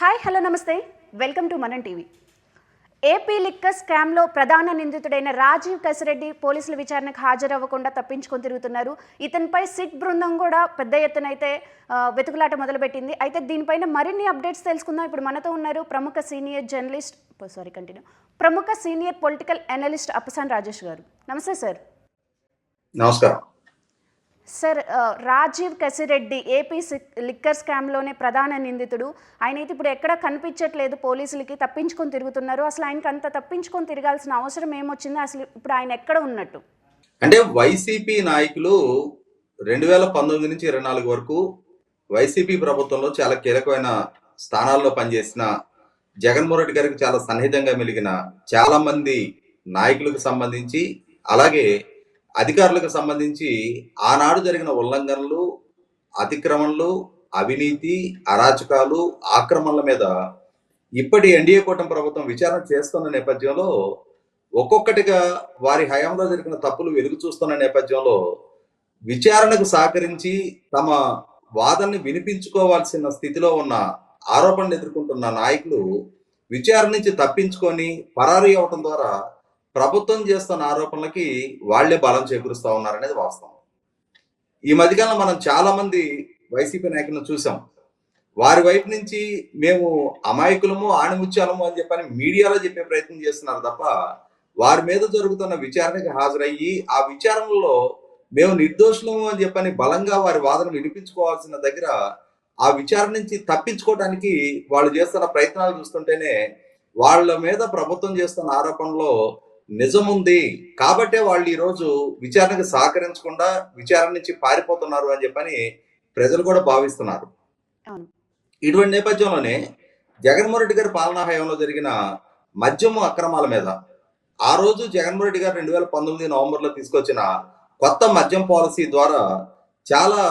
Hi hello నమస్తే welcome to మనం TV. AP liquor స్కామ్లో ప్రధాన నిందితుడైన రాజీవ్ కసిరెడ్డి పోలీసుల విచారణకు హాజరవ్వకుండా తప్పించుకొని తిరుగుతున్నారు. ఇతనిపై సిట్ బృందం కూడా పెద్ద ఎత్తున అయితే వెతుకులాట మొదలుపెట్టింది. అయితే దీనిపైన మరిన్ని అప్డేట్స్ తెలుసుకుందాం. ఇప్పుడు మనతో ఉన్నారు ప్రముఖ senior political analyst Appasani Rajesh గారు. నమస్తే సార్. నమస్కారం sir, Rajiv Kasireddy AP liquor స్కామ్లోనే ప్రధాన నిందితుడు. ఆయన అయితే ఇప్పుడు ఎక్కడ కనిపించట్లేదు, పోలీసులకి తప్పించుకొని తిరుగుతున్నారు. అసలు ఆయనకి అంత తప్పించుకొని తిరగాల్సిన అవసరం ఏమొచ్చింది? అసలు ఇప్పుడు ఆయన ఎక్కడ ఉన్నట్టు? అంటే వైసీపీ నాయకులు 2019 నుంచి 24 వరకు వైసీపీ ప్రభుత్వంలో చాలా కీలకమైన స్థానాల్లో పనిచేసిన, జగన్మోహన్ రెడ్డి గారికి చాలా సన్నిహితంగా మెలిగిన చాలా మంది నాయకులకు సంబంధించి, అలాగే అధికారులకు సంబంధించి ఆనాడు జరిగిన ఉల్లంఘనలు, అతిక్రమణలు, అవినీతి, అరాచకాలు, ఆక్రమణల మీద ఇప్పటి ఎన్డీఏ కూటమి ప్రభుత్వం విచారణ చేస్తున్న నేపథ్యంలో ఒక్కొక్కటిగా వారి హయాంలో జరిగిన తప్పులు వెలుగు చూస్తున్న నేపథ్యంలో విచారణకు సహకరించి తమ వాదనని వినిపించుకోవాల్సిన స్థితిలో ఉన్న, ఆరోపణలు ఎదుర్కొంటున్న నాయకులు విచారణ నుంచి తప్పించుకొని పరారీ అవటం ద్వారా ప్రభుత్వం చేస్తున్న ఆరోపణలకి వాళ్లే బలం చేకూరుస్తా ఉన్నారనేది వాస్తవం. ఈ మధ్యకాలంలో మనం చాలా మంది వైసీపీ నాయకులను చూసాం. వారి వైపు నుంచి మేము అమాయకులము, ఆణిముత్యాలము అని చెప్పని మీడియాలో చెప్పే ప్రయత్నం చేస్తున్నారు తప్ప, వారి మీద జరుగుతున్న విచారణకి హాజరయ్యి ఆ విచారణలో మేము నిర్దోషులము అని చెప్పని బలంగా వారి వాదన వినిపించుకోవాల్సిన దగ్గర ఆ విచారణ నుంచి తప్పించుకోవడానికి వాళ్ళు చేస్తున్న ప్రయత్నాలు చూస్తుంటేనే వాళ్ళ మీద ప్రభుత్వం చేస్తున్న ఆరోపణలో నిజముంది కాబట్టే వాళ్ళు ఈరోజు విచారణకు సహకరించకుండా విచారణ నుంచి పారిపోతున్నారు అని చెప్పని ప్రజలు కూడా భావిస్తున్నారు. ఇటువంటి నేపథ్యంలోనే జగన్మోహన్ రెడ్డి గారి పాలనా హయాంలో జరిగిన మద్యం అక్రమాల మీద ఆ రోజు జగన్మోహన్ రెడ్డి గారు 2019 నవంబర్లో తీసుకొచ్చిన కొత్త మద్యం పాలసీ ద్వారా చాలా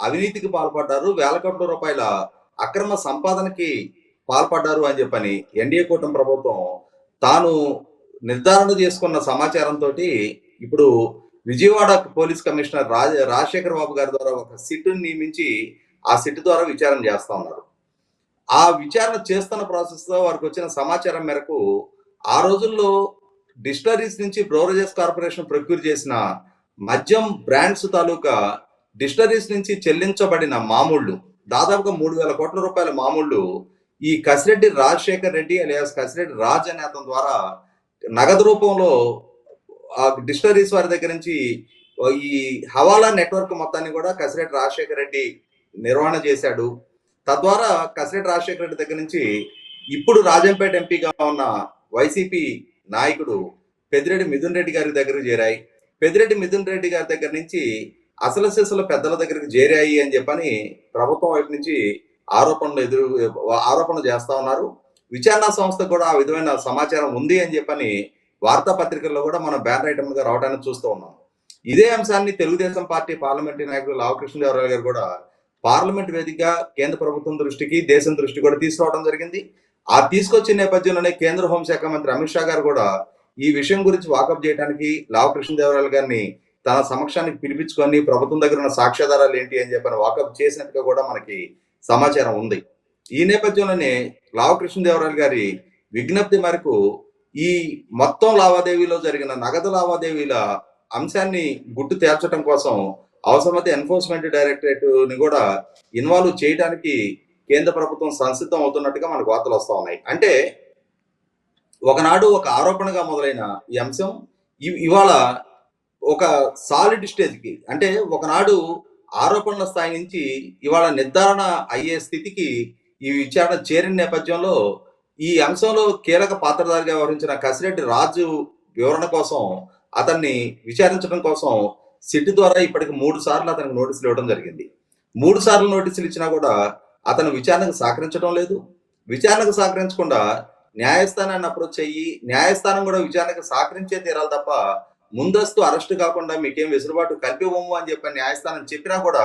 అవినీతికి పాల్పడ్డారు, వేల కోట్ల రూపాయల అక్రమ సంపాదనకి పాల్పడ్డారు అని చెప్పని ఎన్డీఏ కూటమి ప్రభుత్వం తాను నిర్ధారణ చేసుకున్న సమాచారంతో ఇప్పుడు విజయవాడ పోలీస్ కమిషనర్ రాజశేఖర్ బాబు గారి ద్వారా ఒక సిట్ను నియమించి ఆ సిట్ ద్వారా విచారణ చేస్తా ఉన్నారు. ఆ విచారణ చేస్తున్న ప్రాసెస్ లో వారికి వచ్చిన సమాచారం మేరకు ఆ రోజుల్లో డిస్టరీస్ నుంచి బ్రోవరేజెస్ కార్పొరేషన్ ప్రొక్యూర్ చేసిన మద్యం బ్రాండ్స్ తాలూకా డిస్టరీస్ నుంచి చెల్లించబడిన మామూళ్లు దాదాపుగా 3,000 కోట్ల రూపాయల మామూళ్లు ఈ కసిరెడ్డి రాజశేఖర్ రెడ్డి అలియాస్ కసిరెడ్డి రాజ్ అనే అతని ద్వారా నగదు రూపంలో ఆ డిస్టరీస్ వారి దగ్గర నుంచి ఈ హవాలా నెట్వర్క్ మొత్తాన్ని కూడా కసిరెడ్డి రాజశేఖర్ రెడ్డి నిర్వహణ చేశాడు. తద్వారా కసిరెడ్డి రాజశేఖర్ రెడ్డి దగ్గర నుంచి ఇప్పుడు రాజంపేట ఎంపీగా ఉన్న వైసీపీ నాయకుడు పెద్దిరెడ్డి మిథున్ రెడ్డి గారి దగ్గరకు చేరాయి. పెద్దిరెడ్డి మిథున్ రెడ్డి గారి దగ్గర నుంచి అసలు సిసలు పెద్దల దగ్గరికి చేరాయి అని చెప్పని ప్రభుత్వం వైపు నుంచి ఆరోపణలు చేస్తా ఉన్నారు. విచారణ సంస్థ కూడా ఆ విధమైన సమాచారం ఉంది అని చెప్పని వార్తాపత్రికల్లో కూడా మనం బ్యానర్ ఐటమ్ గా రావడానికి చూస్తూ ఉన్నాం. ఇదే అంశాన్ని తెలుగుదేశం పార్టీ పార్లమెంటరీ నాయకుడు లావకృష్ణదేవరాయలు గారు కూడా పార్లమెంట్ వేదికగా కేంద్ర ప్రభుత్వం దృష్టికి, దేశం దృష్టి కూడా తీసుకురావడం జరిగింది. ఆ తీసుకొచ్చిన నేపథ్యంలోనే కేంద్ర హోంశాఖ మంత్రి అమిత్ షా గారు కూడా ఈ విషయం గురించి వాకప్ చేయడానికి లావకృష్ణదేవరాయలు గారిని తన సమక్షానికి పిలిపించుకొని ప్రభుత్వం దగ్గర ఉన్న సాక్ష్యాధారాలు ఏంటి అని చెప్పని వాకప్ చేసినట్టుగా కూడా మనకి సమాచారం ఉంది. ఈ నేపథ్యంలోనే లావకృష్ణదేవరాయలు గారి విజ్ఞప్తి మేరకు ఈ మొత్తం లావాదేవీలో జరిగిన నగదు లావాదేవీల అంశాన్ని గుట్టు తేల్చడం కోసం అవసరమైతే ఎన్ఫోర్స్మెంట్ డైరెక్టరేట్ ని కూడా ఇన్వాల్వ్ చేయడానికి కేంద్ర ప్రభుత్వం సంసిద్ధం అవుతున్నట్టుగా మనకు వార్తలు వస్తా ఉన్నాయి. అంటే ఒకనాడు ఒక ఆరోపణగా మొదలైన ఈ అంశం ఇవాళ ఒక సాలిడ్ స్టేజ్కి, అంటే ఒకనాడు ఆరోపణల స్థాయి నుంచి ఇవాళ నిర్ధారణ అయ్యే స్థితికి ఈ విచారణ చేరిన నేపథ్యంలో ఈ అంశంలో కీలక పాత్రధారిగా వ్యవహరించిన కసిరెడ్డి రాజు వివరణ కోసం, అతన్ని విచారించడం కోసం సిట్ ద్వారా ఇప్పటికి 3 సార్లు అతనికి నోటీసులు ఇవ్వడం జరిగింది. 3 సార్లు నోటీసులు ఇచ్చినా కూడా అతను విచారణకు సహకరించడం లేదు. విచారణకు సహకరించకుండా న్యాయస్థానాన్ని అప్రోచ్ అయ్యి న్యాయస్థానం కూడా విచారణకు సహకరించే తీరాలి తప్ప ముందస్తు అరెస్ట్ కాకుండా మీకేం వెసులుబాటు కల్పివ్వము అని చెప్పి న్యాయస్థానం చెప్పినా కూడా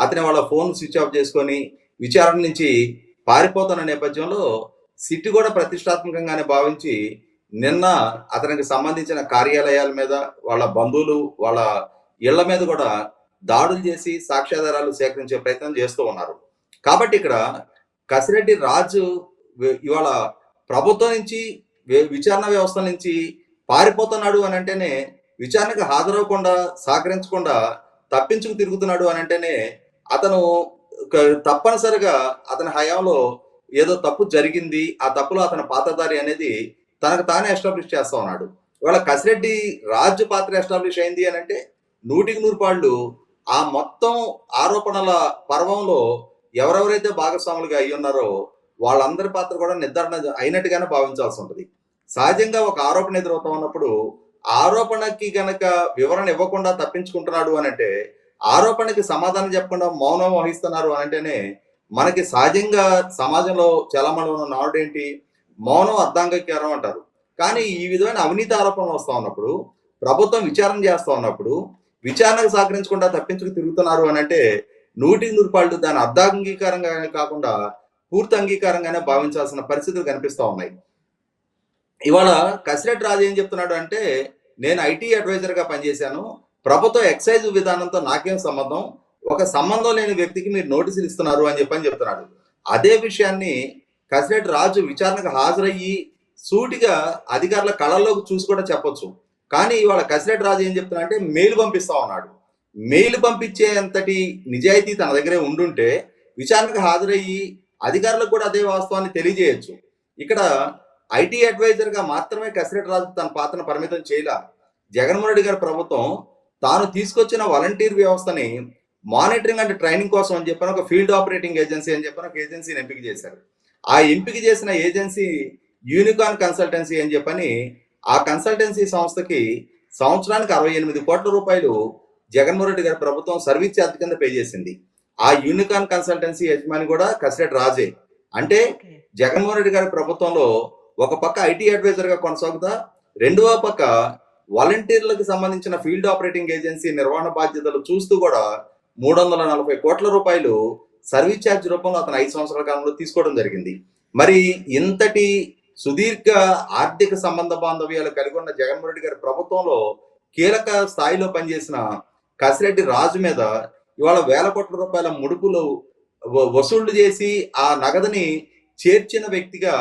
అతని వాళ్ళ ఫోన్ స్విచ్ ఆఫ్ చేసుకొని విచారణ నుంచి పారిపోతున్న నేపథ్యంలో సిట్ కూడా ప్రతిష్టాత్మకంగానే భావించి నిన్న అతనికి సంబంధించిన కార్యాలయాల మీద, వాళ్ళ బంధువులు వాళ్ళ ఇళ్ల మీద కూడా దాడులు చేసి సాక్ష్యాధారాలు సేకరించే ప్రయత్నం చేస్తూ ఉన్నారు. కాబట్టి ఇక్కడ కసిరెడ్డి రాజు ఇవాళ ప్రభుత్వం నుంచి విచారణ వ్యవస్థ నుంచి పారిపోతున్నాడు అని అంటేనే, విచారణకు హాజరవ్వకుండా సహకరించకుండా తప్పించుకు తిరుగుతున్నాడు అని అంటేనే అతను తప్పనిసరిగా అతని హయాంలో ఏదో తప్పు జరిగింది, ఆ తప్పులో అతని పాతదారి అనేది తనకు తానే ఎస్టాబ్లిష్ చేస్తా ఉన్నాడు. ఇవాళ కసిరెడ్డి రాజు పాత్ర ఎస్టాబ్లిష్ అయింది అని అంటే 100% ఆ మొత్తం ఆరోపణల పర్వంలో ఎవరెవరైతే భాగస్వాములుగా అయి ఉన్నారో వాళ్ళందరి పాత్ర కూడా నిర్ధారణ అయినట్టుగానే భావించాల్సి ఉంటుంది. సహజంగా ఒక ఆరోపణ ఎదురవుతా ఉన్నప్పుడు ఆరోపణకి గనక వివరణ ఇవ్వకుండా తప్పించుకుంటున్నాడు అని అంటే, ఆరోపణకి సమాధానం చెప్పకుండా మౌనం వహిస్తున్నారు అని అంటేనే మనకి సహజంగా సమాజంలో చలామణి ఉన్న నాడుడేంటి, మౌనం అర్ధాంగీకారం అంటారు. కానీ ఈ విధమైన అవినీతి ఆరోపణలు వస్తా ఉన్నప్పుడు, ప్రభుత్వం విచారణ చేస్తా ఉన్నప్పుడు విచారణకు సహకరించకుండా తప్పించుకు తిరుగుతున్నారు అని అంటే 100% దాని అర్ధాంగీకారంగా కాకుండా పూర్తి అంగీకారంగానే భావించాల్సిన పరిస్థితులు కనిపిస్తా ఉన్నాయి. ఇవాళ కసిరెడ్డి రాజు ఏం చెప్తున్నాడు అంటే, నేను ఐటీ అడ్వైజర్ గా పనిచేశాను, ప్రభుత్వ ఎక్సైజ్ విధానంతో నాకేం సంబంధం, ఒక సంబంధం లేని వ్యక్తికి మీరు నోటీసులు ఇస్తున్నారు అని చెప్తున్నాడు. అదే విషయాన్ని కసిరెడ్డి రాజు విచారణకు హాజరయ్యి సూటిగా అధికారుల కళల్లోకి చూసి కూడా చెప్పొచ్చు. కానీ ఇవాళ కసిరెడ్డి రాజు ఏం చెప్తున్నా అంటే మెయిల్ పంపిస్తా ఉన్నాడు. మెయిల్ పంపించే అంతటి నిజాయితీ తన దగ్గరే ఉండుంటే విచారణకు హాజరయ్యి అధికారులకు కూడా అదే వాస్తవాన్ని తెలియజేయచ్చు. ఇక్కడ ఐటీ అడ్వైజర్ గా మాత్రమే కసిరెడ్డి రాజు తన పాత్రను పరిమితం చేయలే. జగన్మోహన్ రెడ్డి గారి ప్రభుత్వం తాను తీసుకొచ్చిన వాలంటీర్ వ్యవస్థని మానిటరింగ్ అండ్ ట్రైనింగ్ కోసం అని చెప్పిన ఒక ఫీల్డ్ ఆపరేటింగ్ ఏజెన్సీ అని చెప్పిన ఒక ఏజెన్సీని ఎంపిక చేశారు. ఆ ఎంపిక చేసిన ఏజెన్సీ యూనికార్న్ కన్సల్టెన్సీ అని చెప్పని ఆ కన్సల్టెన్సీ సంస్థకి సంవత్సరానికి 68 కోట్ల రూపాయలు జగన్మోహన్ రెడ్డి గారి ప్రభుత్వం సర్వీస్ ఛార్జ్ కింద పే చేసింది. ఆ యూనికార్న్ కన్సల్టెన్సీ యజమాని కూడా కసిరెడ్డి రాజే. అంటే జగన్మోహన్ రెడ్డి గారి ప్రభుత్వంలో ఒక పక్క ఐటీ అడ్వైజర్ గా కొనసాగుతా, రెండవ పక్క వాలంటీర్లకు సంబంధించిన ఫీల్డ్ ఆపరేటింగ్ ఏజెన్సీ నిర్వహణ బాధ్యతలు చూస్తూ కూడా 340 కోట్ల రూపాయలు సర్వీస్ ఛార్జ్ రూపంలో అతను 5 సంవత్సరాల కాలంలో తీసుకోవడం జరిగింది. మరి ఇంతటి సుదీర్ఘ ఆర్థిక సంబంధ బాంధవ్యాలు కలిగి ఉన్న జగన్మోహన్ రెడ్డి గారి ప్రభుత్వంలో కీలక స్థాయిలో పనిచేసిన కసిరెడ్డి రాజు మీద ఇవాళ వేల కోట్ల రూపాయల ముడుపులు వసూళ్లు చేసి ఆ నగదుని చేర్చిన వ్యక్తిగా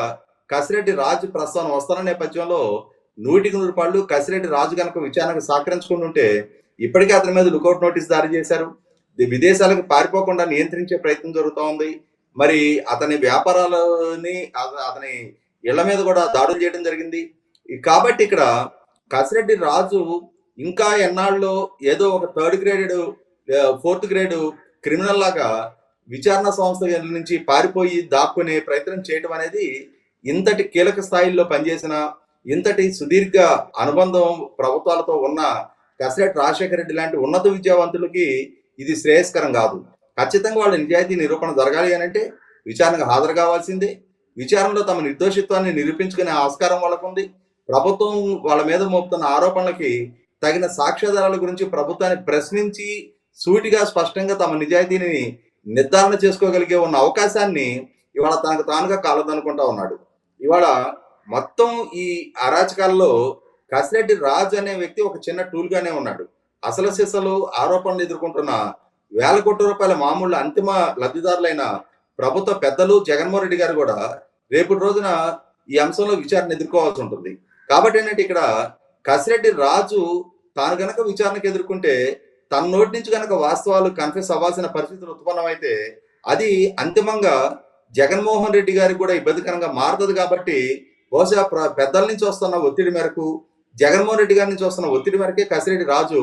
కసిరెడ్డి రాజు ప్రస్తావన వస్తున్న నేపథ్యంలో 100% కసిరెడ్డి రాజు కనుక విచారణకు సహకరించుకుంటుంటే ఇప్పటికే అతని మీద లుకౌట్ నోటీస్ జారీ చేశారు. విదేశాలకు పారిపోకుండా నియంత్రించే ప్రయత్నం జరుగుతూ ఉంది. మరి అతని వ్యాపారాలని అతని ఇళ్ల మీద కూడా దాడులు చేయడం జరిగింది. కాబట్టి ఇక్కడ కసిరెడ్డి రాజు ఇంకా ఎన్నాళ్ళలో ఏదో ఒక 3rd graded 4th grade criminal లాగా విచారణ సంస్థ నుంచి పారిపోయి దాక్కునే ప్రయత్నం చేయడం అనేది ఇంతటి కీలక స్థాయిల్లో పనిచేసిన, ఇంతటి సుదీర్ఘ అనుబంధం ప్రభుత్వాలతో ఉన్న కసిరెడ్డి రాజశేఖర రెడ్డి లాంటి ఉన్నత విద్యావంతులకి ఇది శ్రేయస్కరం కాదు. ఖచ్చితంగా వాళ్ళ నిజాయితీ నిరూపణ జరగాలి అని అంటే విచారణకు హాజరు కావాల్సిందే. విచారణలో తమ నిర్దోషిత్వాన్ని నిరూపించుకునే ఆస్కారం వాళ్ళకుంది. ప్రభుత్వం వాళ్ళ మీద మోపుతున్న ఆరోపణలకి తగిన సాక్ష్యాధారాల గురించి ప్రభుత్వాన్ని ప్రశ్నించి సూటిగా స్పష్టంగా తమ నిజాయితీని నిర్ధారణ చేసుకోగలిగే ఉన్న అవకాశాన్ని ఇవాళ తనకు తానుగా కాలదనుకుంటా ఉన్నాడు. ఇవాళ మొత్తం ఈ అరాచకాల్లో కసిరెడ్డి రాజు అనే వ్యక్తి ఒక చిన్న టూల్ గానే ఉన్నాడు. అసలు సిసలు ఆరోపణలు ఎదుర్కొంటున్న వేల కోట్ల రూపాయల మామూలు అంతిమ లబ్ధిదారులైన ప్రభుత్వ పెద్దలు జగన్మోహన్ రెడ్డి గారు కూడా రేపటి రోజున ఈ అంశంలో విచారణ ఎదుర్కోవాల్సి ఉంటుంది. కాబట్టి ఏంటంటే ఇక్కడ కసిరెడ్డి రాజు తాను గనక విచారణకు ఎదుర్కొంటే తన నోటి నుంచి గనక వాస్తవాలు కన్ఫెస్ అవ్వాల్సిన పరిస్థితులు ఉత్పన్నమైతే అది అంతిమంగా జగన్మోహన్ రెడ్డి గారికి కూడా ఇబ్బందికరంగా మారుతుంది. కాబట్టి బహుశా పెద్దల నుంచి వస్తున్న ఒత్తిడి మేరకు, జగన్మోహన్ రెడ్డి గారి నుంచి వస్తున్న ఒత్తిడి మేరకే కసిరెడ్డి రాజు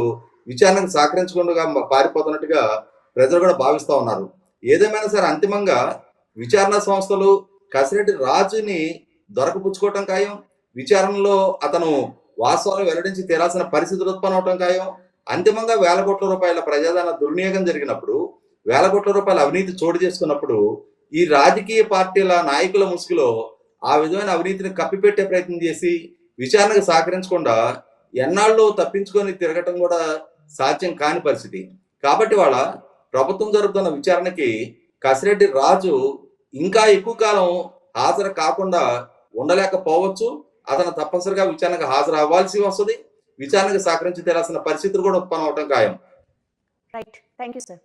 విచారణకు సహకరించకుండా పారిపోతున్నట్టుగా ప్రజలు కూడా భావిస్తా ఉన్నారు. ఏదేమైనా సరే అంతిమంగా విచారణ సంస్థలు కసిరెడ్డి రాజుని దొరకపుచ్చుకోవటం ఖాయం. విచారణలో అతను వాస్తవాలు వెల్లడించి తీరాల్సిన పరిస్థితులు ఉత్పన్నం అవటం ఖాయం. అంతిమంగా వేల కోట్ల రూపాయల ప్రజాధన దుర్వినియోగం జరిగినప్పుడు, వేల కోట్ల రూపాయల అవినీతి చోటు చేసుకున్నప్పుడు ఈ రాజకీయ పార్టీల నాయకుల ముసుగులో ఆ విధమైన అవినీతిని కప్పిపెట్టే ప్రయత్నం చేసి విచారణకు సహకరించకుండా ఎన్నాళ్ళు తప్పించుకొని తిరగటం కూడా సాధ్యం కాని పరిస్థితి. కాబట్టి వాళ్ళ ప్రభుత్వం జరుపుతున్న విచారణకి కసిరెడ్డి రాజు ఇంకా ఎక్కువ కాలం హాజరు కాకుండా ఉండలేకపోవచ్చు. అతను తప్పనిసరిగా విచారణకు హాజరు అవ్వాల్సి వస్తుంది. విచారణకు సహకరించి తీరాల్సిన పరిస్థితులు కూడా ఉత్పన్నం అవడం ఖాయం. Right, thank you sir.